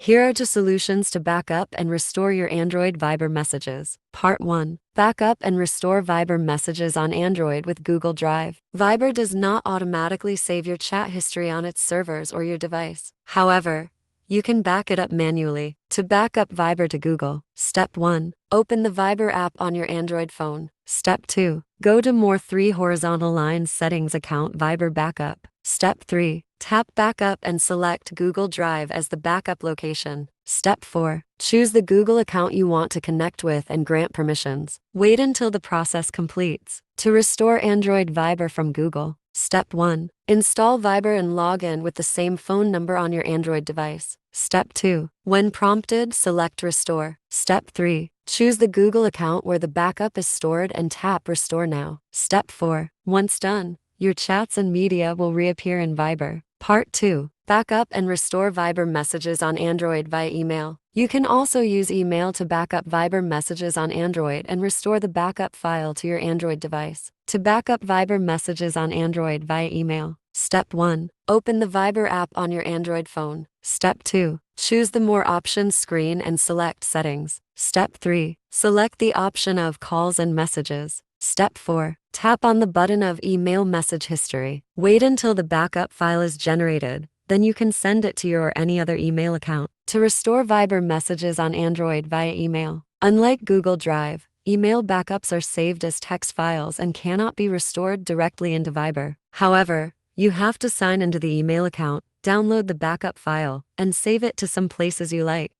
Here are 2 solutions to back up and restore your Android Viber messages. Part 1. Back up and restore Viber messages on Android with Google Drive. Viber does not automatically save your chat history on its servers or your device. However, you can back it up manually. To back up Viber to Google, Step 1. Open the Viber app on your Android phone. Step 2. Go to More 3 horizontal lines Settings Account Viber Backup. Step 3. Tap Backup and select Google Drive as the backup location. Step 4. Choose the Google account you want to connect with and grant permissions. Wait until the process completes. To restore Android Viber from Google, Step 1. Install Viber and log in with the same phone number on your Android device. Step 2. When prompted, select Restore. Step 3. Choose the Google account where the backup is stored and tap Restore Now. Step 4. Once done, your chats and media will reappear in Viber. Part 2. Back up and restore Viber messages on Android via email. You can also use email to back up Viber messages on Android and restore the backup file to your Android device. To back up Viber messages on Android via email, Step 1. Open the Viber app on your Android phone. Step 2. Choose the More Options screen and select Settings. Step 3. Select the option of Calls and Messages. Step 4. Tap on the button of Email Message History. Wait until the backup file is generated, then you can send it to your or any other email account. To restore Viber messages on Android via email, unlike Google Drive, email backups are saved as text files and cannot be restored directly into Viber. However, you have to sign into the email account, download the backup file, and save it to some places you like.